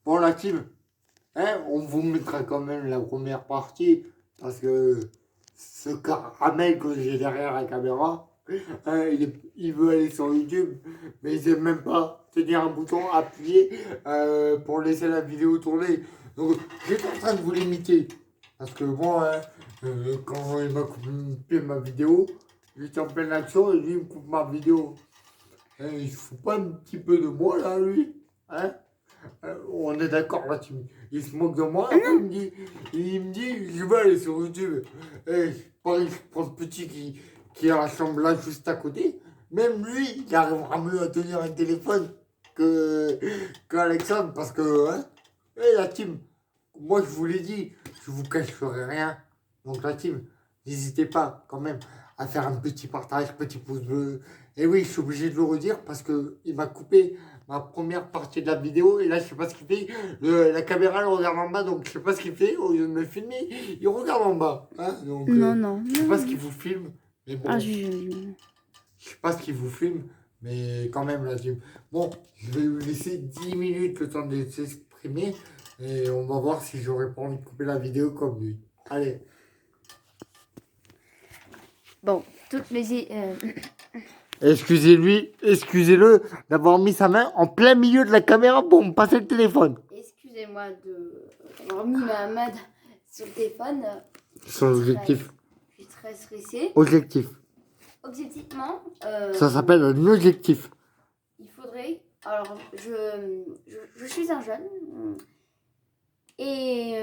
Bon, la team, hein, on vous mettra quand même la première partie, parce que ce caramel que j'ai derrière la caméra, hein, il veut aller sur YouTube, mais il sait même pas tenir un bouton, appuyer pour laisser la vidéo tourner. Donc, j'étais en train de vous l'imiter. Parce que moi, hein, quand il m'a coupé ma vidéo, j'étais en pleine action et lui, il me coupe ma vidéo. Hein, il se fout pas un petit peu de moi, là, lui. Hein? On est d'accord là-dessus. Il se moque de moi, après il me dit, je vais aller sur YouTube. Et pareil, je prends ce petit qui a la chambre là juste à côté. Même lui, il arrivera mieux à tenir un téléphone que qu'Alexandre, parce que, hein, et la team, moi je vous l'ai dit, je vous cacherai rien. Donc la team, n'hésitez pas quand même à faire un petit partage, petit pouce bleu. Et oui, je suis obligé de le redire parce que il m'a coupé ma première partie de la vidéo et là je sais pas ce qu'il fait. La caméra elle regarde en bas donc je sais pas ce qu'il fait. Au lieu de me filmer, il regarde en bas. Hein, donc Non. je sais pas ce qu'il vous filme. Mais bon, Ah, je sais pas ce qu'il vous filme. Mais quand même la team. Bon, je vais lui laisser 10 minutes le temps de s'exprimer. Et on va voir si j'aurais pas envie de couper la vidéo comme lui. Allez. Bon, toutes les... Excusez-le d'avoir mis sa main en plein milieu de la caméra pour me passer le téléphone. Excusez-moi d'avoir mis ma main sur le téléphone. Son objectif. Je suis très stressée. Objectif. Objectivement, Ça s'appelle un objectif. il faudrait... Alors, je suis un jeune. Et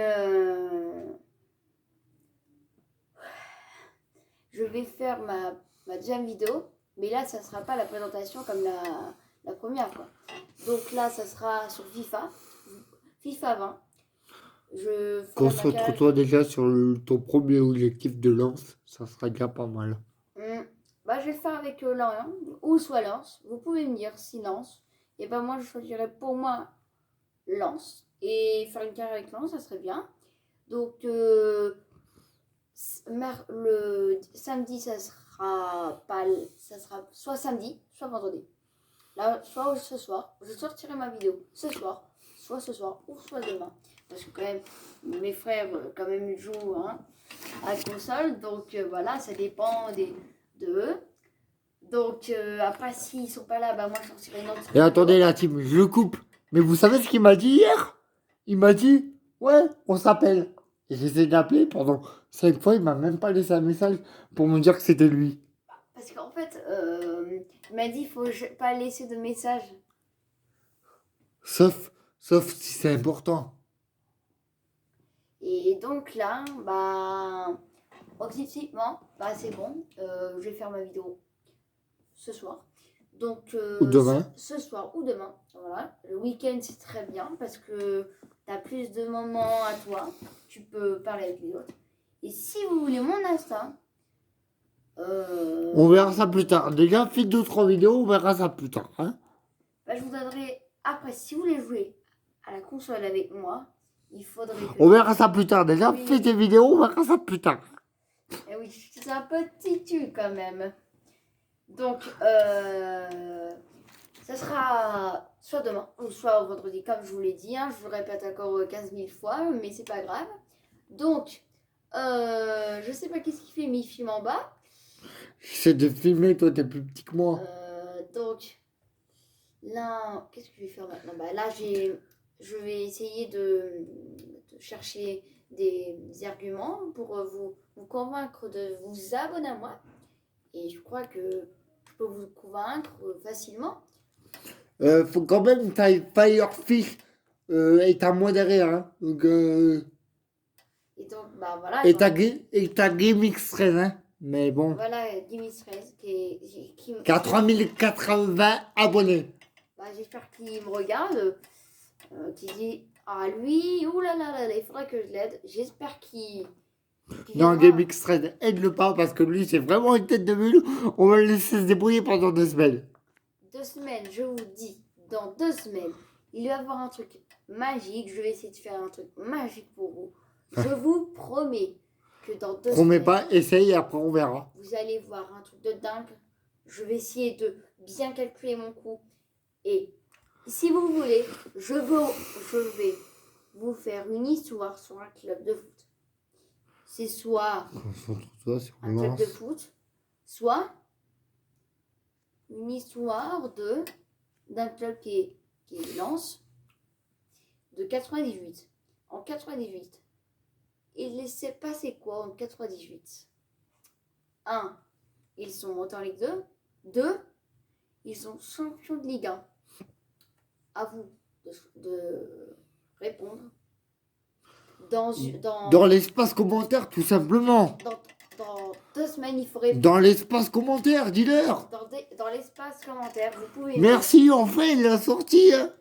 je vais faire ma deuxième vidéo. Mais là, ça ne sera pas la présentation comme la première, quoi. Donc là, ça sera sur FIFA 20. Je fais Concentre-toi déjà sur ton premier objectif de lance. Ça sera déjà pas mal. Bah, je vais le faire avec Lorient, ou soit Lance. Vous pouvez me dire si Lance. Et ben moi, je choisirais pour moi Lance. Et faire une carrière avec Lance, ça serait bien. Donc, le samedi, ça sera soit samedi, soit vendredi. Là, soit ce soir, je sortirai ma vidéo ce soir, soit ce soir ou soit demain. Parce que quand même, mes frères, quand même, ils jouent à la console. Donc voilà, ça dépend d'eux. Donc après, s'ils sont pas là, bah moi, je sortirai une autre. Et attendez la team, je coupe. Mais vous savez ce qu'il m'a dit hier? Il m'a dit, ouais, on s'appelle. Et j'essaie d'appeler pendant 5 fois, il m'a même pas laissé un message pour me dire que c'était lui. Parce qu'en fait, il m'a dit, il faut pas laisser de message. Sauf si c'est important. Et donc là, bah, objectivement, bah, c'est bon. Je vais faire ma vidéo ce soir. Donc, Ou demain. ce soir ou demain. Voilà. Le week-end, c'est très bien parce que tu as plus de moments à toi. Tu peux parler avec les autres. Et si vous voulez mon Insta, On verra ça plus tard. Déjà, faites 2-3 vidéos, on verra ça plus tard. Hein, bah, je vous donnerai. Après, si vous voulez jouer à la console avec moi, il faudrait que. on verra ça plus tard. Déjà, Oui. faites des vidéos, on verra ça plus tard. Eh oui, c'est un petit tu quand même. Donc, ça sera soit demain ou soit vendredi, comme je vous l'ai dit. Hein, je vous le répète encore 15 000 fois, mais c'est pas grave. Donc, je sais pas qu'est-ce qu'il fait, mais il filme en bas. J'essaie de filmer, toi, t'es plus petit que moi. Donc, là, qu'est-ce que je vais faire maintenant? Bah, là, je vais essayer de chercher des arguments pour vous convaincre de vous abonner à moi. Et je crois que je peux vous convaincre facilement. Faut quand même que Firefish est à moi derrière. Hein. Donc, Et donc, bah voilà. et ta GameX 13, hein. Mais bon. Voilà, Gimme 13 qui 3080 abonnés. Bah, j'espère qu'il me regarde. Qui dit, ah lui, oulala, il faudrait que je l'aide. J'espère qu'il Non, viendra. GameX 13, aide-le pas parce que lui, c'est vraiment une tête de mule. On va le laisser se débrouiller pendant 2 semaines. 2 semaines, je vous dis, dans 2 semaines, il va y avoir un truc magique. Je vais essayer de faire un truc magique pour vous. Je vous promets que dans 2 Promets semaines, pas, essaye et après on verra. vous allez voir un truc de dingue. Je vais essayer de bien calculer mon coût et Si vous voulez, je vais vous faire une histoire sur un club de foot. C'est soit Concentre-toi sur un club de Lens. foot, soit une histoire d'un club qui est Lens de 98. En 98, il s'est passé quoi en 98? 1. Ils sont montés en Ligue 2. 2. Ils sont champions de Ligue 1. À vous de répondre. Dans l'espace commentaire, tout simplement. Dans 2 semaines, il faut répondre. Dans l'espace commentaire, dis-leur. Dans l'espace commentaire, vous pouvez... Merci, enfin, il l'a sorti. Hein.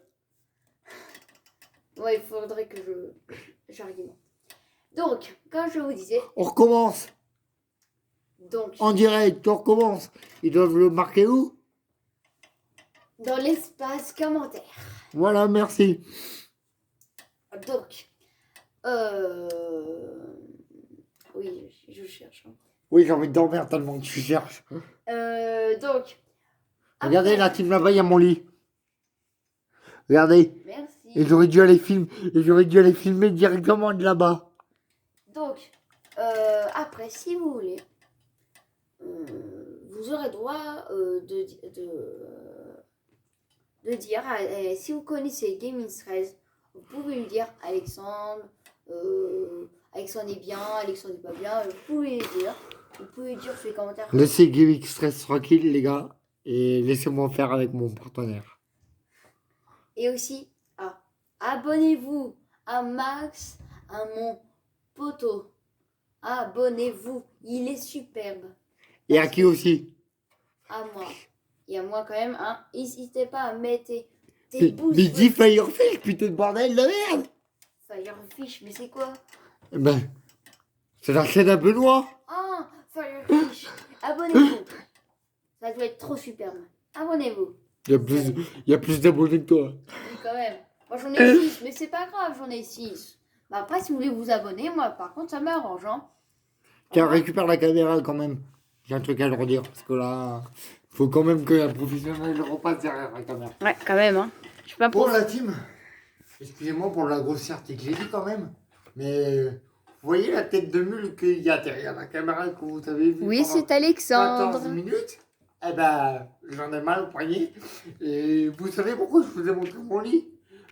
Ouais, il faudrait que j'argumente. Donc, comme je vous disais... On recommence. Donc, En direct, on recommence. Ils doivent le marquer où? dans l'espace commentaire. Voilà, merci. Donc, oui, je cherche. Hein. Oui, j'ai envie de dormir tellement que tu cherches. Donc, Regardez, après- la team là-bas, il y a mon lit. Regardez. Merci. Et j'aurais dû aller filmer directement de là-bas. Donc, après, si vous voulez, vous aurez droit de dire, si vous connaissez Gaming 13, vous pouvez lui dire Alexandre, Alexandre est bien, Alexandre n'est pas bien, vous pouvez le dire. Vous pouvez dire sur les commentaires. Laissez Gaming Stress tranquille, les gars. Et laissez-moi faire avec mon partenaire. Et aussi, abonnez-vous à Max, à mon poteau. Abonnez-vous, il est superbe. Et à qui aussi? À moi. Et à moi quand même, hein. N'hésitez pas à mettre tes pouces. Mais dis Firefish, putain de bordel de merde! Firefish, mais c'est quoi? Eh ben, c'est la chaîne à Benoît. Ah, Firefish. Abonnez-vous. Ça doit être trop superbe. Abonnez-vous. Il y a plus d'abonnés que toi. Oui, quand même. Moi j'en ai 6, mais c'est pas grave, j'en ai 6. Bah, après, si vous voulez vous abonner, moi par contre, ça m'arrange. Hein. Tiens, récupère la caméra quand même. J'ai un truc à leur dire. Parce que là, faut quand même qu'un professionnel repasse derrière la caméra. Ouais, quand même. Hein. Je suis pas Pour la team, excusez-moi pour la grossièreté que j'ai dit quand même. Mais vous voyez la tête de mule qu'il y a derrière la caméra que vous avez vu Oui, pendant c'est Alexandre. 14 minutes. Eh ben, j'en ai mal au poignet. Et vous savez pourquoi je vous ai montré mon lit?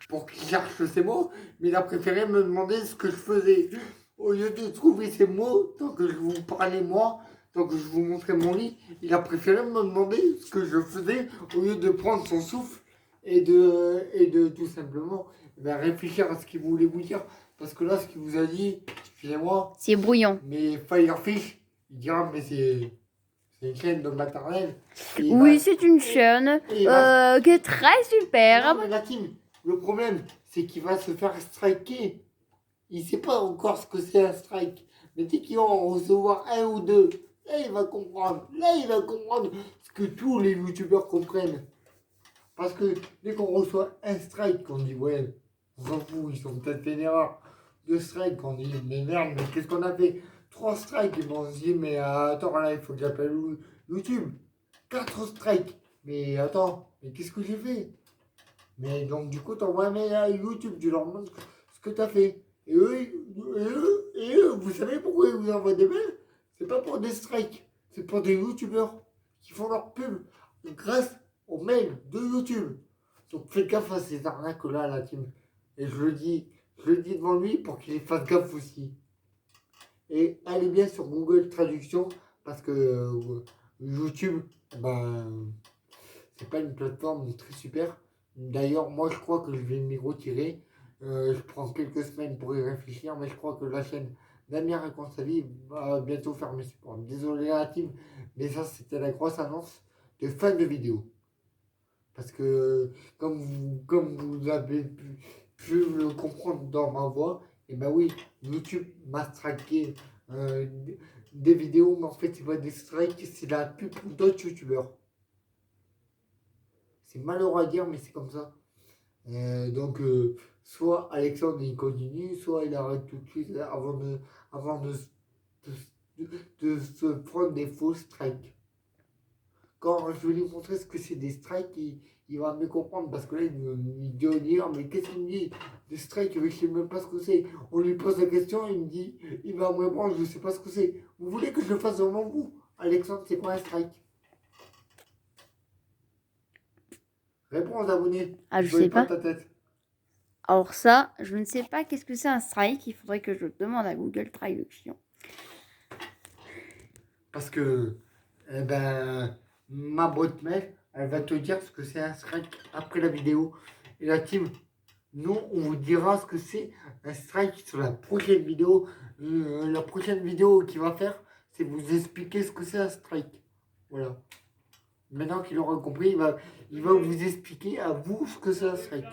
Pour qu'il cherche ses mots. Mais il a préféré me demander ce que je faisais. Au lieu de trouver ses mots, tant que je vous parlais moi, tant que je vous montrais mon lit, il a préféré me demander ce que je faisais au lieu de prendre son souffle et de tout simplement réfléchir à ce qu'il voulait vous dire. Parce que là, ce qu'il vous a dit, excusez-moi, C'est brouillon. mais Firefish, il dira, mais c'est une chaîne de maternelle. Et Oui, c'est une chaîne qui est très super. Non, mais la team, le problème, c'est qu'il va se faire striker. Il sait pas encore ce que c'est un strike. Mais dès qu'il va en recevoir un ou deux, là, il va comprendre. Là, il va comprendre ce que tous les youtubeurs comprennent. Parce que dès qu'on reçoit un strike, on dit, ouais, on s'en fout, ils sont peut-être une erreur de strike. On dit, mais merde, mais qu'est-ce qu'on a fait? 3 strikes, et on se dit, mais attends, là, il faut que j'appelle YouTube. 4 strikes. Mais attends, mais qu'est-ce que j'ai fait? Mais donc, du coup, t'envoies un mail à YouTube, tu leur montres ce que t'as fait. Et eux, vous savez pourquoi ils vous envoient des mails? C'est pas pour des strikes, c'est pour des youtubeurs qui font leur pub grâce aux mails de YouTube. Donc faites gaffe à ces arnaques-là, la team. Et je le dis devant lui pour qu'il fasse gaffe aussi. Et allez bien sur Google Traduction parce que YouTube, ben, c'est pas une plateforme très super. D'ailleurs, moi je crois que je vais m'y retirer. Je prends quelques semaines pour y réfléchir, mais je crois que la chaîne Damien Raconte sa vie va bientôt fermer ses portes. Désolé la team, mais ça c'était la grosse annonce de fin de vidéo. Parce que comme vous avez pu le comprendre dans ma voix, et ben oui, YouTube m'a striké des vidéos, mais en fait il va des strikes, c'est la pub pour d'autres youtubeurs. C'est malheureux à dire, mais c'est comme ça. Donc, soit Alexandre il continue, soit il arrête tout de suite avant de se prendre des faux strikes. Quand je vais lui montrer ce que c'est des strikes, il va me comprendre parce que là, il dit au dire, mais qu'est-ce qu'il me dit? Des strikes, je sais même pas ce que c'est. On lui pose la question, il me dit, il va me répondre, je sais pas ce que c'est. Vous voulez que je le fasse devant vous? Alexandre, c'est quoi un strike? Réponds aux abonnés. Ah, je voyais sais pas. ta tête. Alors ça, je ne sais pas qu'est-ce que c'est un strike. Il faudrait que je demande à Google Traduction. Parce que, eh ben, ma boîte mail, elle va te dire ce que c'est un strike après la vidéo. Et la team, nous, on vous dira ce que c'est un strike sur la prochaine vidéo. La prochaine vidéo qu'il va faire, c'est vous expliquer ce que c'est un strike. Voilà. Maintenant qu'il aura compris, il va vous expliquer à vous ce que c'est un strike.